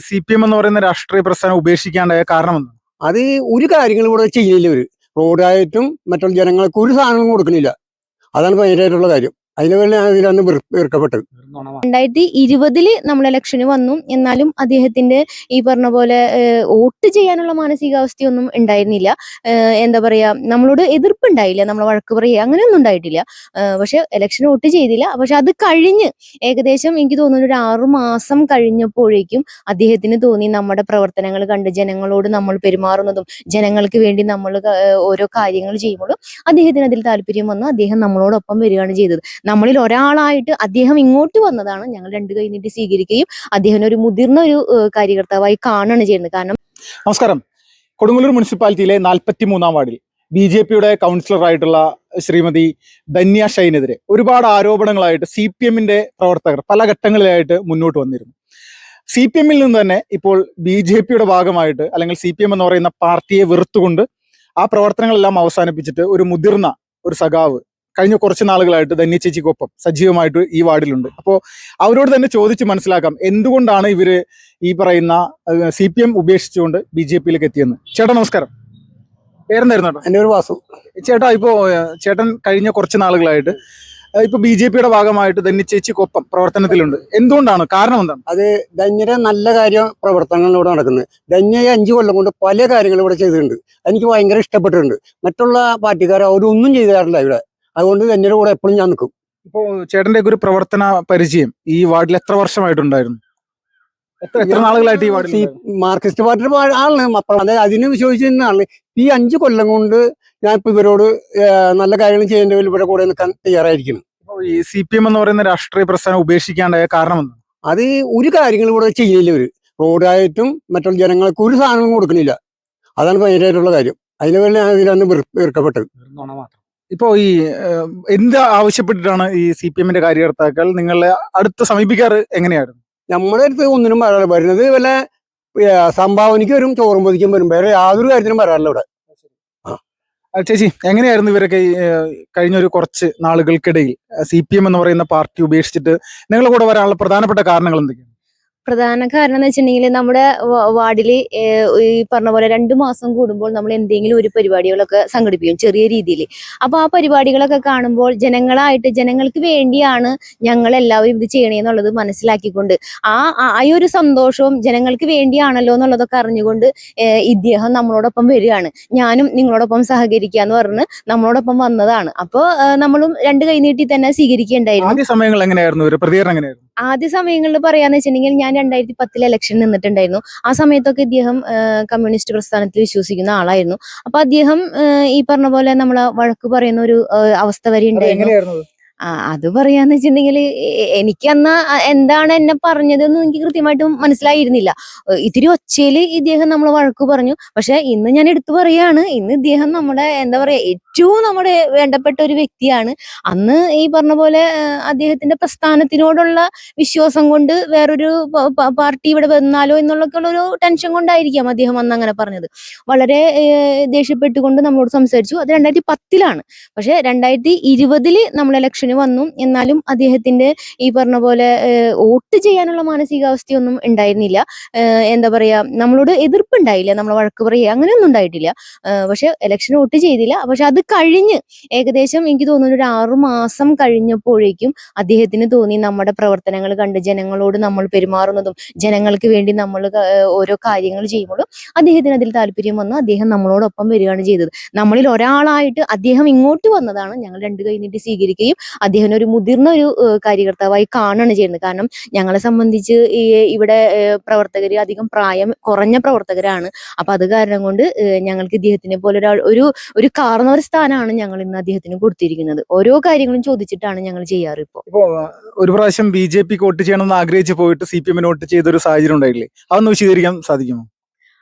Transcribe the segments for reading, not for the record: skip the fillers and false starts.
CPM എന്ന് പറയുന്ന രാഷ്ട്രീയ പ്രസ്ഥാനം ഉപേക്ഷിക്കാണ്ടായ കാരണം എന്താ? അത് ഒരു കാര്യങ്ങളും ഇവിടെ ചെയ്യില്ല. ഒരു റോഡായിട്ടും മറ്റുള്ള ജനങ്ങൾക്ക് ഒരു സാധനങ്ങളും കൊടുക്കണില്ല. അതാണ് ഭയങ്കരമായിട്ടുള്ള കാര്യം. അതിന് വേണ്ടി അതിലന്ന് വെറുക്കപ്പെട്ടത്. 2020 നമ്മൾ ഇലക്ഷന് വന്നു. എന്നാലും അദ്ദേഹത്തിന്റെ ഈ പറഞ്ഞ പോലെ വോട്ട് ചെയ്യാനുള്ള മാനസികാവസ്ഥയൊന്നും ഉണ്ടായിരുന്നില്ല. എന്താ പറയാ, നമ്മളോട് എതിർപ്പുണ്ടായില്ല, നമ്മളെ വഴക്ക് പറയുക അങ്ങനെയൊന്നും ഉണ്ടായിട്ടില്ല. പക്ഷെ ഇലക്ഷൻ വോട്ട് ചെയ്തില്ല. പക്ഷെ അത് കഴിഞ്ഞ് ഏകദേശം എനിക്ക് തോന്നുന്നു ഒരു 6 മാസം കഴിഞ്ഞപ്പോഴേക്കും അദ്ദേഹത്തിന് തോന്നി നമ്മുടെ പ്രവർത്തനങ്ങൾ കണ്ട് ജനങ്ങളോട് നമ്മൾ പെരുമാറുന്നതും ജനങ്ങൾക്ക് വേണ്ടി നമ്മൾ ഓരോ കാര്യങ്ങൾ ചെയ്യുമ്പോഴും അദ്ദേഹത്തിന് അതിൽ താല്പര്യം വന്നു. അദ്ദേഹം നമ്മളോടൊപ്പം വരികയാണ് ചെയ്തത്. നമ്മളിൽ ഒരാളായിട്ട് അദ്ദേഹം ഇങ്ങോട്ട് വന്നതാണ്. ഞങ്ങൾ 2 കൈ നീട്ടി സ്വീകരിക്കുകയും അദ്ദേഹം ഒരു മുതിർന്ന ഒരു കാര്യകർത്താവായി കാണുകയാണ് ചെയ്യുന്നത്. കാരണം നമസ്കാരം. കൊടുങ്ങല്ലൂർ മുനിസിപ്പാലിറ്റിയിലെ 43-ാം വാർഡിൽ BJPയുടെ കൗൺസിലറായിട്ടുള്ള ശ്രീമതി ധന്യ ഷൈനെതിരെ ഒരുപാട് ആരോപണങ്ങളായിട്ട് CPMന്റെ പ്രവർത്തകർ പല ഘട്ടങ്ങളിലായിട്ട് മുന്നോട്ട് വന്നിരുന്നു. CPMൽ നിന്ന് തന്നെ ഇപ്പോൾ BJPയുടെ ഭാഗമായിട്ട് അല്ലെങ്കിൽ CPM എന്ന് പറയുന്ന പാർട്ടിയെ വെറുത്തുകൊണ്ട് ആ പ്രവർത്തനങ്ങളെല്ലാം അവസാനിപ്പിച്ചിട്ട് ഒരു മുതിർന്ന ഒരു സഖാവ് കഴിഞ്ഞ കുറച്ച് നാളുകളായിട്ട് ധന്യ ചേച്ചിക്കൊപ്പം സജീവമായിട്ട് ഈ വാർഡിലുണ്ട്. അപ്പോൾ അവരോട് തന്നെ ചോദിച്ച് മനസ്സിലാക്കാം എന്തുകൊണ്ടാണ് ഇവര് ഈ പറയുന്ന CPM ഉപേക്ഷിച്ചുകൊണ്ട് BJPയിലേക്ക് എത്തിയെന്ന്. ചേട്ടാ നമസ്കാരം, പേരെന്തായിരുന്നു ചേട്ടാ? എൻ്റെ ഒരു വാസു. ചേട്ടാ, ഇപ്പോ ചേട്ടൻ കഴിഞ്ഞ കുറച്ച് നാളുകളായിട്ട് ഇപ്പൊ BJPയുടെ ഭാഗമായിട്ട് ധന്യ ചേച്ചിക്കൊപ്പം പ്രവർത്തനത്തിലുണ്ട്. എന്തുകൊണ്ടാണ്, കാരണം എന്താണ്? അത് ധന്യയുടെ നല്ല കാര്യം പ്രവർത്തനങ്ങൾ ഇവിടെ നടക്കുന്നത്. ധന്യ 5 കൊല്ലം കൊണ്ട് പല കാര്യങ്ങളും ഇവിടെ ചെയ്തിട്ടുണ്ട്. എനിക്ക് ഭയങ്കര ഇഷ്ടപ്പെട്ടിട്ടുണ്ട്. മറ്റുള്ള പാർട്ടിക്കാർ അവരൊന്നും ചെയ്താറില്ല ഇവിടെ. അതുകൊണ്ട് ധന്യയുടെ കൂടെ എപ്പോഴും ഞാൻ നിൽക്കും. ഇപ്പോ ചേട്ടന്റെ ഒരു പ്രവർത്തന പരിചയം ഈ വാർഡിൽ എത്ര വർഷമായിട്ടുണ്ടായിരുന്നു? എത്ര നാളുകളായിട്ട് ഈ വാർഡിൽ? മാർക്സിസ്റ്റ് പാർട്ടിയുടെ ആളാണ്. അതായത് അതിന് വിശ്വസിച്ചിരുന്ന ആള്. ഈ 5 കൊല്ലം കൊണ്ട് ഞാൻ ഇപ്പൊ ഇവരോട് നല്ല കാര്യങ്ങൾ ചെയ്യേണ്ടവർ ഇവിടെ കൂടെ നിൽക്കാൻ തയ്യാറായിരിക്കുന്നു. ഈ CPM എന്ന് പറയുന്ന രാഷ്ട്രീയ പ്രസ്ഥാനം ഉപേക്ഷിക്കാണ്ടായ കാരണം എന്താ? അത് ഒരു കാര്യങ്ങളും ഇവിടെ ചെയ്യില്ല. ഒരു റോഡായിട്ടും മറ്റുള്ള ജനങ്ങൾക്ക് ഒരു സാധനങ്ങളും കൊടുക്കണില്ല. അതാണ് ഭയങ്കരമായിട്ടുള്ള കാര്യം. അതിന് വേണ്ടി അതിലന്ന് വെറുക്കപ്പെട്ടത്. ഇപ്പോ ഈ എന്ത് ആവശ്യപ്പെട്ടിട്ടാണ് ഈ CPMന്റെ കാര്യകർത്താക്കൾ നിങ്ങളെ അടുത്ത് സമീപിക്കാറ്? എങ്ങനെയായിരുന്നു? നമ്മുടെ അടുത്ത് ഒന്നിനും വരാറില്ല. വരുന്നത് വല്ല സംഭാവനയ്ക്ക് വരും, ചോറും പൊതിക്കും വരും. വേറെ യാതൊരു കാര്യത്തിനും വരാറില്ല ഇവിടെ. ചേച്ചി, എങ്ങനെയായിരുന്നു ഇവരൊക്കെ കഴിഞ്ഞൊരു കുറച്ച് നാളുകൾക്കിടയിൽ CPM എന്ന് പറയുന്ന പാർട്ടി ഉപേക്ഷിച്ചിട്ട് നിങ്ങളുടെ കൂടെ വരാനുള്ള പ്രധാനപ്പെട്ട കാരണങ്ങൾ എന്തൊക്കെയാണ്? പ്രധാന കാരണം എന്ന് വെച്ചിട്ടുണ്ടെങ്കിൽ നമ്മുടെ വാർഡിൽ ഈ പറഞ്ഞ പോലെ 2 മാസം കൂടുമ്പോൾ നമ്മൾ എന്തെങ്കിലും ഒരു പരിപാടികളൊക്കെ സംഘടിപ്പിക്കും ചെറിയ രീതിയിൽ. അപ്പൊ ആ പരിപാടികളൊക്കെ കാണുമ്പോൾ ജനങ്ങൾക്ക് വേണ്ടിയാണ് ഞങ്ങൾ എല്ലാവരും ഇത് ചെയ്യണേന്നുള്ളത് മനസ്സിലാക്കിക്കൊണ്ട് ആ ഒരു സന്തോഷവും ജനങ്ങൾക്ക് വേണ്ടിയാണല്ലോ എന്നുള്ളതൊക്കെ അറിഞ്ഞുകൊണ്ട് ഇദ്ദേഹം നമ്മളോടൊപ്പം വരികയാണ്. ഞാനും നിങ്ങളോടൊപ്പം സഹകരിക്കാന്ന് പറഞ്ഞ് നമ്മളോടൊപ്പം വന്നതാണ്. അപ്പോൾ നമ്മളും 2 കൈ നീട്ടി തന്നെ സ്വീകരിക്കേണ്ടായിരുന്നു. ആദ്യ സമയങ്ങൾ എങ്ങനെയായിരുന്നു? ഒരു പ്രതികരണം എങ്ങനെയായിരുന്നു? ആദ്യ സമയങ്ങളിൽ പറയാന്ന് വെച്ചിട്ടുണ്ടെങ്കിൽ ഞാൻ 2010 ഇലക്ഷൻ നിന്നിട്ടുണ്ടായിരുന്നു. ആ സമയത്തൊക്കെ ഇദ്ദേഹം കമ്മ്യൂണിസ്റ്റ് പ്രസ്ഥാനത്തിൽ വിശ്വസിക്കുന്ന ആളായിരുന്നു. അപ്പൊ അദ്ദേഹം ഈ പറഞ്ഞ പോലെ നമ്മളെ വഴക്ക് പറയുന്ന ഒരു അവസ്ഥ വരെ ഉണ്ടായിരുന്നു. അത് പറയാന്ന് വെച്ചിട്ടുണ്ടെങ്കിൽ എനിക്ക് അന്ന് എന്താണ് എന്നെ പറഞ്ഞതെന്ന് എനിക്ക് കൃത്യമായിട്ടും മനസ്സിലായിരുന്നില്ല. ഇത്തിരി ഒച്ചയില് ഇദ്ദേഹം നമ്മളെ വഴക്ക് പറഞ്ഞു. പക്ഷെ ഇന്ന് ഞാൻ എടുത്തു പറയാണ്, ഇന്ന് ഇദ്ദേഹം നമ്മുടെ എന്താ പറയാ ഏറ്റവും നമ്മുടെ വേണ്ടപ്പെട്ട ഒരു വ്യക്തിയാണ്. അന്ന് ഈ പറഞ്ഞ പോലെ അദ്ദേഹത്തിന്റെ പ്രസ്ഥാനത്തിനോടുള്ള വിശ്വാസം കൊണ്ട് വേറൊരു പാർട്ടി ഇവിടെ വന്നാലോ എന്നുള്ളൊക്കെ ഒരു ടെൻഷൻ കൊണ്ടായിരിക്കാം അദ്ദേഹം അന്ന് അങ്ങനെ പറഞ്ഞത്. വളരെ ദേഷ്യപ്പെട്ടുകൊണ്ട് നമ്മളോട് സംസാരിച്ചു. അത് 2010-ലാണ്. പക്ഷെ 2020 നമ്മൾ ഇലക്ഷൻ വന്നു. എന്നാലും അദ്ദേഹത്തിന്റെ ഈ പറഞ്ഞ പോലെ വോട്ട് ചെയ്യാനുള്ള മാനസികാവസ്ഥയൊന്നും ഉണ്ടായിരുന്നില്ല. എന്താ പറയാ, നമ്മളോട് എതിർപ്പുണ്ടായില്ല, നമ്മളെ വഴക്ക് പറയുക അങ്ങനെയൊന്നും ഉണ്ടായിട്ടില്ല. പക്ഷെ ഇലക്ഷൻ വോട്ട് ചെയ്തില്ല. പക്ഷെ അത് കഴിഞ്ഞ് ഏകദേശം എനിക്ക് തോന്നുന്നു ഒരു 6 മാസം കഴിഞ്ഞപ്പോഴേക്കും അദ്ദേഹത്തിന് തോന്നി നമ്മുടെ പ്രവർത്തനങ്ങൾ കണ്ട് ജനങ്ങളോട് നമ്മൾ പെരുമാറുന്നതും ജനങ്ങൾക്ക് വേണ്ടി നമ്മൾ ഓരോ കാര്യങ്ങൾ ചെയ്യുമ്പോഴും അദ്ദേഹത്തിന് അതിൽ താല്പര്യം വന്നു. അദ്ദേഹം നമ്മളോടൊപ്പം വരികയാണ് ചെയ്തത്. നമ്മളിൽ ഒരാളായിട്ട് അദ്ദേഹം ഇങ്ങോട്ട് വന്നതാണ്. ഞങ്ങൾ 2 കൈ നീട്ടി സ്വീകരിക്കുകയും അദ്ദേഹം ഒരു മുതിർന്ന ഒരു കാര്യകർത്താവായി കാണുകയാണ് ചെയ്യുന്നത്. കാരണം ഞങ്ങളെ സംബന്ധിച്ച് ഇവിടെ പ്രവർത്തകര് അധികം പ്രായം കുറഞ്ഞ പ്രവർത്തകരാണ്. അപ്പൊ അത് കാരണം കൊണ്ട് ഞങ്ങൾക്ക് ഇദ്ദേഹത്തിനെ പോലെ ഒരു കാരണവർ സ്ഥാനമാണ് ഞങ്ങൾ ഇന്ന് അദ്ദേഹത്തിന് കൊടുത്തിരിക്കുന്നത്. ഓരോ കാര്യങ്ങളും ചോദിച്ചിട്ടാണ് ഞങ്ങൾ ചെയ്യാറ്. ഇപ്പോ ഒരു പ്രാവശ്യം BJPക്ക് വോട്ട് ചെയ്യണമെന്ന് ആഗ്രഹിച്ച് പോയിട്ട് CPM വോട്ട് ചെയ്തൊരു സാഹചര്യം ഉണ്ടായില്ലേ? അതൊന്ന് വിശദീകരിക്കാൻ സാധിക്കുമോ?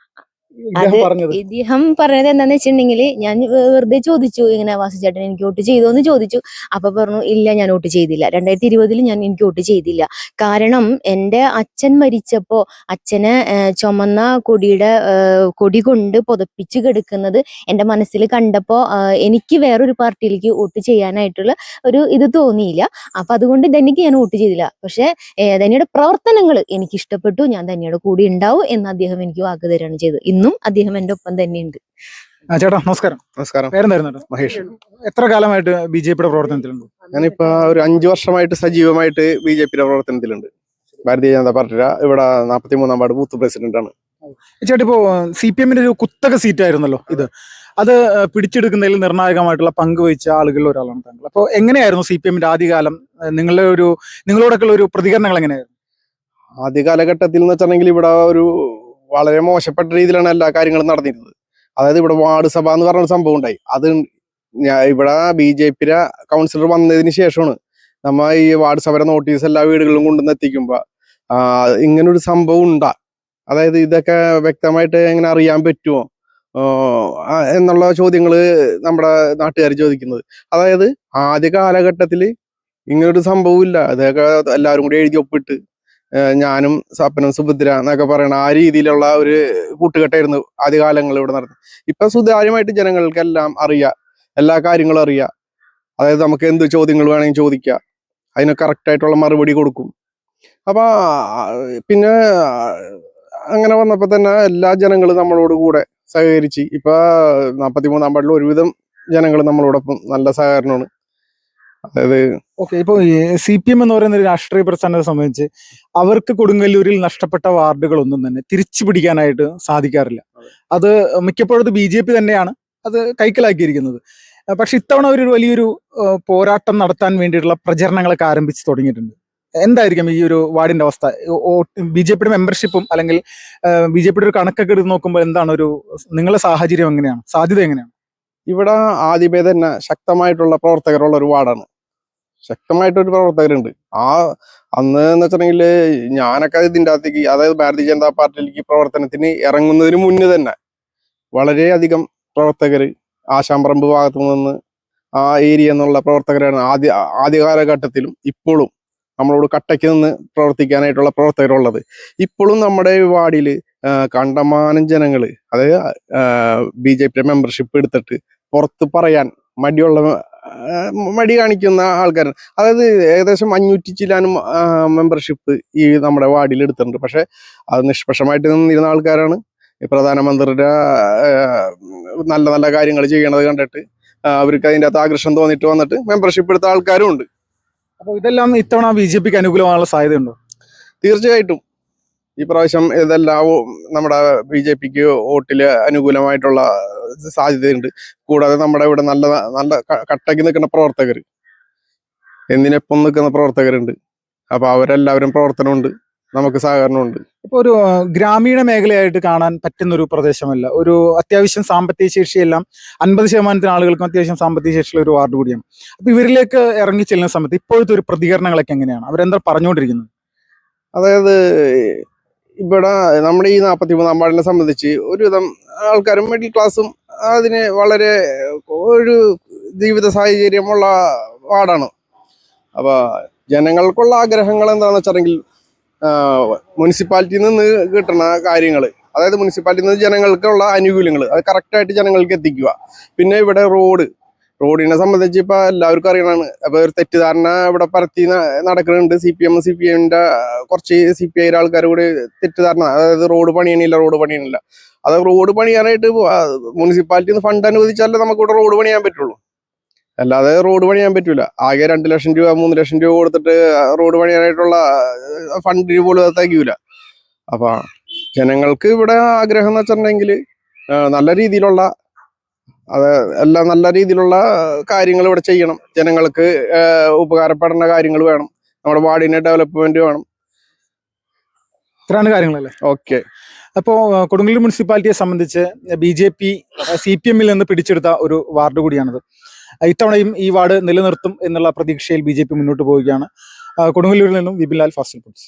ഇദ്ദേഹം പറഞ്ഞത്? ഇദ്ദേഹം പറഞ്ഞത് എന്താന്ന് വെച്ചിട്ടുണ്ടെങ്കിൽ ഞാൻ വെറുതെ ചോദിച്ചു, ഇങ്ങനെ വാസു ചേട്ടൻ എനിക്ക് വോട്ട് ചെയ്തോ എന്ന് ചോദിച്ചു. അപ്പൊ പറഞ്ഞു ഇല്ല, ഞാൻ വോട്ട് ചെയ്തില്ല. 2020 ഞാൻ എനിക്ക് വോട്ട് ചെയ്തില്ല. കാരണം എൻ്റെ അച്ഛൻ മരിച്ചപ്പോ അച്ഛനെ ചുമന്ന കൊടി കൊണ്ട് പുതപ്പിച്ച് കിടക്കുന്നത് എൻ്റെ മനസ്സിൽ കണ്ടപ്പോ എനിക്ക് വേറൊരു പാർട്ടിയിലേക്ക് വോട്ട് ചെയ്യാനായിട്ടുള്ള ഒരു ഇത് തോന്നിയില്ല. അപ്പൊ അതുകൊണ്ട് ധന്യക്ക് ഞാൻ വോട്ട് ചെയ്തില്ല. പക്ഷെ ധന്യയുടെ പ്രവർത്തനങ്ങൾ എനിക്ക് ഇഷ്ടപ്പെട്ടു, ഞാൻ ധന്യയുടെ കൂടെ ഉണ്ടാവും എന്ന് അദ്ദേഹം എനിക്ക് വാക്ക് തരുകയാണ് ചെയ്തത്. ഇന്നും അദ്ദേഹം എന്റെ ഒപ്പം തന്നെയുണ്ട്. ചേട്ടാ നമസ്കാരം. നമസ്കാരം. പേരെന്തായിരുന്നു? മഹേഷ്. എത്ര കാലമായിട്ട് ബിജെപിയുടെ പ്രവർത്തനത്തിലുണ്ട്? ഞാനിപ്പോ ഒരു 5 വർഷമായിട്ട് സജീവമായിട്ട് ബിജെപിയുടെ പ്രവർത്തനത്തിലുണ്ട്. ഭാരതീയ ജനതാ പാർട്ടിയുടെ ഇവിടെ 43-ാം വാർഡ് ബൂത്ത് പ്രസിഡന്റ് ആണ്. ചേട്ടാ, ഇപ്പോ CPM-ന്റെ ഒരു കുത്തക സീറ്റ് ആയിരുന്നല്ലോ ഇത്. അത് പിടിച്ചെടുക്കുന്നതിൽ നിർണായകമായിട്ടുള്ള പങ്ക് വഹിച്ച ആളുകളിൽ ഒരാളാണ് താങ്കൾ. അപ്പോൾ എങ്ങനെയായിരുന്നു CPM-ന്റെ ആദ്യകാലം? നിങ്ങളോടൊക്കെയുള്ള ഒരു പ്രതികരണങ്ങൾ എങ്ങനെയായിരുന്നു? ആദ്യ കാലഘട്ടത്തിൽ എന്ന് വെച്ചിട്ടുണ്ടെങ്കിൽ ഇവിടെ ഒരു വളരെ മോശപ്പെട്ട രീതിയിലാണ് എല്ലാ കാര്യങ്ങളും നടന്നിരുന്നത്. അതായത് ഇവിടെ വാർഡ് സഭ എന്ന് പറഞ്ഞ സംഭവം ഉണ്ടായി. അത് ഇവിടെ BJP-യുടെ കൗൺസിലർ വന്നതിന് ശേഷമാണ് നമ്മ ഈ വാർഡ് സഭയുടെ നോട്ടീസ് എല്ലാ വീടുകളിലും കൊണ്ടുവന്ന് എത്തിക്കുമ്പോ ഇങ്ങനൊരു സംഭവം ഉണ്ടാ, അതായത് ഇതൊക്കെ വ്യക്തമായിട്ട് എങ്ങനെ അറിയാൻ പറ്റുമോ എന്നുള്ള ചോദ്യങ്ങള് നമ്മുടെ നാട്ടുകാർ ചോദിക്കുന്നത്. അതായത് ആദ്യ കാലഘട്ടത്തിൽ ഇങ്ങനൊരു സംഭവം ഇല്ല. അതൊക്കെ എല്ലാവരും കൂടി എഴുതി ഒപ്പിട്ട് ഞാനും സപ്പനും സുഭദ്ര എന്നൊക്കെ പറയണ ആ രീതിയിലുള്ള ഒരു കൂട്ടുകെട്ടായിരുന്നു ആദ്യകാലങ്ങൾ ഇവിടെ നടന്നത്. ഇപ്പൊ സുതാര്യമായിട്ട് ജനങ്ങൾക്കെല്ലാം അറിയാം, എല്ലാ കാര്യങ്ങളും അറിയാം. അതായത് നമുക്ക് എന്ത് ചോദ്യങ്ങൾ വേണമെങ്കിൽ ചോദിക്കാം, അതിന് കറക്റ്റായിട്ടുള്ള മറുപടി കൊടുക്കും. അപ്പൊ പിന്നെ അങ്ങനെ വന്നപ്പോ തന്നെ എല്ലാ ജനങ്ങളും നമ്മളോട് കൂടെ സഹകരിച്ച് ഇപ്പൊ 43-ാം വാർഡിൽ ഒരുവിധം ജനങ്ങൾ നമ്മളോടൊപ്പം നല്ല സഹകരണമാണ്. അതായത് ഓക്കെ, ഇപ്പൊ CPM എന്ന് പറയുന്ന ഒരു രാഷ്ട്രീയ പ്രസ്ഥാനത്തെ സംബന്ധിച്ച് അവർക്ക് കൊടുങ്ങല്ലൂരിൽ നഷ്ടപ്പെട്ട വാർഡുകളൊന്നും തന്നെ തിരിച്ചു പിടിക്കാനായിട്ട് സാധിക്കാറില്ല. അത് മിക്കപ്പോഴും BJP തന്നെയാണ് അത് കൈക്കലാക്കിയിരിക്കുന്നത്. പക്ഷെ ഇത്തവണ ഒരു വലിയൊരു പോരാട്ടം നടത്താൻ വേണ്ടിയിട്ടുള്ള പ്രചരണങ്ങളൊക്കെ ആരംഭിച്ചു തുടങ്ങിയിട്ടുണ്ട്. എന്തായിരിക്കും ഈ ഒരു വാർഡിന്റെ അവസ്ഥ? BJP-യുടെ മെമ്പർഷിപ്പും അല്ലെങ്കിൽ BJP-യുടെ ഒരു കണക്കൊക്കെ എടുത്ത് നോക്കുമ്പോൾ എന്താണ് നിങ്ങളുടെ സാഹചര്യം എങ്ങനെയാണ്, സാധ്യത എങ്ങനെയാണ്? ഇവിടെ ആദ്യമേ തന്നെ ശക്തമായിട്ടുള്ള പ്രവർത്തകരുള്ള ഒരു വാർഡാണ്. ശക്തമായിട്ടൊരു പ്രവർത്തകരുണ്ട്. അന്ന് എന്ന് വെച്ചിട്ടുണ്ടെങ്കിൽ ഞാനൊക്കെ ഇതിൻ്റെ അകത്തേക്ക്, അതായത് ഭാരതീയ ജനതാ പാർട്ടിയിലേക്ക് പ്രവർത്തനത്തിന് ഇറങ്ങുന്നതിന് മുന്നേ തന്നെ വളരെയധികം പ്രവർത്തകർ ആശാമ്പറമ്പ് ഭാഗത്തു നിന്ന് ആ ഏരിയ എന്നുള്ള പ്രവർത്തകരാണ് ആദ്യ കാലഘട്ടത്തിലും ഇപ്പോഴും നമ്മളോട് കട്ടയ്ക്ക് നിന്ന് പ്രവർത്തിക്കാനായിട്ടുള്ള പ്രവർത്തകരുള്ളത്. ഇപ്പോഴും നമ്മുടെ വാർഡിൽ കണ്ടമാനം ജനങ്ങൾ, അതായത് BJP-യുടെ മെമ്പർഷിപ്പ് എടുത്തിട്ട് പുറത്ത് പറയാൻ മടി കാണിക്കുന്ന ആൾക്കാർ. അതായത് ഏകദേശം 500 ചില്ലാനും മെമ്പർഷിപ്പ് ഈ നമ്മുടെ വാർഡിൽ എടുത്തിട്ടുണ്ട്. പക്ഷെ അത് നിഷ്പക്ഷമായിട്ട് നിന്നിരുന്ന ആൾക്കാരാണ്. പ്രധാനമന്ത്രിയുടെ നല്ല നല്ല കാര്യങ്ങൾ ചെയ്യണത് കണ്ടിട്ട് അവർക്ക് അതിൻ്റെ അകത്ത് ആകർഷണം തോന്നിയിട്ട് വന്നിട്ട് മെമ്പർഷിപ്പ് എടുത്ത ആൾക്കാരും ഉണ്ട്. അപ്പോൾ ഇതെല്ലാം ഇത്തവണ BJP-ക്ക് അനുകൂലമായുള്ള സാധ്യതയുണ്ടോ? തീർച്ചയായിട്ടും ഈ പ്രാവശ്യം ഇതെല്ലാം നമ്മുടെ BJP-ക്ക് വോട്ടില് അനുകൂലമായിട്ടുള്ള സാധ്യതയുണ്ട്. കൂടാതെ നമ്മുടെ ഇവിടെ നല്ല നല്ല കട്ടയ്ക്ക് നിൽക്കുന്ന പ്രവർത്തകർ, എന്തിനെപ്പം നിൽക്കുന്ന പ്രവർത്തകരുണ്ട്. അപ്പൊ അവരെല്ലാവരും പ്രവർത്തനമുണ്ട്, നമുക്ക് സഹകരണമുണ്ട്. ഇപ്പോൾ ഒരു ഗ്രാമീണ മേഖലയായിട്ട് കാണാൻ പറ്റുന്ന ഒരു പ്രദേശമല്ല, ഒരു അത്യാവശ്യം സാമ്പത്തിക ശേഷിയെല്ലാം 50% ആളുകൾക്കും അത്യാവശ്യം സാമ്പത്തിക ശേഷിയുള്ള ഒരു വാർഡ് കൂടിയാണ്. അപ്പൊ ഇവരിലേക്ക് ഇറങ്ങി ചെല്ലുന്ന സമയത്ത് ഇപ്പോഴത്തെ ഒരു പ്രതികരണങ്ങളൊക്കെ എങ്ങനെയാണ്? അവരെന്താ പറഞ്ഞുകൊണ്ടിരിക്കുന്നത്? അതായത് ഇവിടെ നമ്മുടെ ഈ 43-ാം വാർഡിനെ സംബന്ധിച്ച് ഒരുവിധം ആൾക്കാരും മിഡിൽ ക്ലാസ്സും അതിന് വളരെ ഒരു ജീവിത സാഹചര്യമുള്ള വാർഡാണ്. അപ്പൊ ജനങ്ങൾക്കുള്ള ആഗ്രഹങ്ങൾ എന്താണെന്ന് വെച്ചിട്ടുണ്ടെങ്കിൽ മുനിസിപ്പാലിറ്റിയിൽ നിന്ന് കിട്ടുന്ന കാര്യങ്ങൾ, അതായത് മുനിസിപ്പാലിറ്റിയിൽ നിന്ന് ജനങ്ങൾക്കുള്ള ആനുകൂല്യങ്ങൾ അത് കറക്റ്റായിട്ട് ജനങ്ങൾക്ക് എത്തിക്കുക. പിന്നെ ഇവിടെ റോഡിനെ സംബന്ധിച്ച് ഇപ്പൊ എല്ലാവർക്കും അറിയണതാണ്. അപ്പൊ ഒരു തെറ്റിദ്ധാരണ ഇവിടെ പരത്തി നടക്കുന്നുണ്ട്. CPM-ന്റെ കുറച്ച് CPI ആൾക്കാർ കൂടി തെറ്റിദ്ധാരണ, അതായത് റോഡ് പണിയണില്ല. അത് റോഡ് പണിയാനായിട്ട് മുനിസിപ്പാലിറ്റിന്ന് ഫണ്ട് അനുവദിച്ചാലേ നമുക്ക് ഇവിടെ റോഡ് പണിയാൻ പറ്റുള്ളൂ, അല്ലാതെ റോഡ് പണിയാൻ പറ്റൂല. ആകെ 2 ലക്ഷം രൂപ 3 ലക്ഷം രൂപ കൊടുത്തിട്ട് റോഡ് പണിയാനായിട്ടുള്ള ഫണ്ടിന് പോലും അത് തികയൂല. അപ്പൊ ജനങ്ങൾക്ക് ഇവിടെ ആഗ്രഹം എന്ന് വെച്ചിട്ടുണ്ടെങ്കിൽ നല്ല രീതിയിലുള്ള നല്ല രീതിയിലുള്ള കാര്യങ്ങൾ ഇവിടെ ചെയ്യണം. ജനങ്ങൾക്ക് ഉപകാരപ്പെടുന്ന കാര്യങ്ങൾ വേണം. നമ്മുടെ വാർഡിന്റെ ഡെവലപ്മെന്റ് വേണം. ഇത്രയാണ് കാര്യങ്ങളല്ലേ? ഓക്കെ. അപ്പോൾ കൊടുങ്ങല്ലൂർ മുനിസിപ്പാലിറ്റിയെ സംബന്ധിച്ച് BJP CPM-ൽ നിന്ന് പിടിച്ചെടുത്ത ഒരു വാർഡ് കൂടിയാണിത്. ഇത്തവണയും ഈ വാർഡ് നിലനിർത്തും എന്നുള്ള പ്രതീക്ഷയിൽ BJP മുന്നോട്ട് പോവുകയാണ്. കൊടുങ്ങല്ലൂരിൽ നിന്നും വിപിൻ ലാൽ, ഫാസ്റ്റ് റിപ്പോർട്ട്സ്.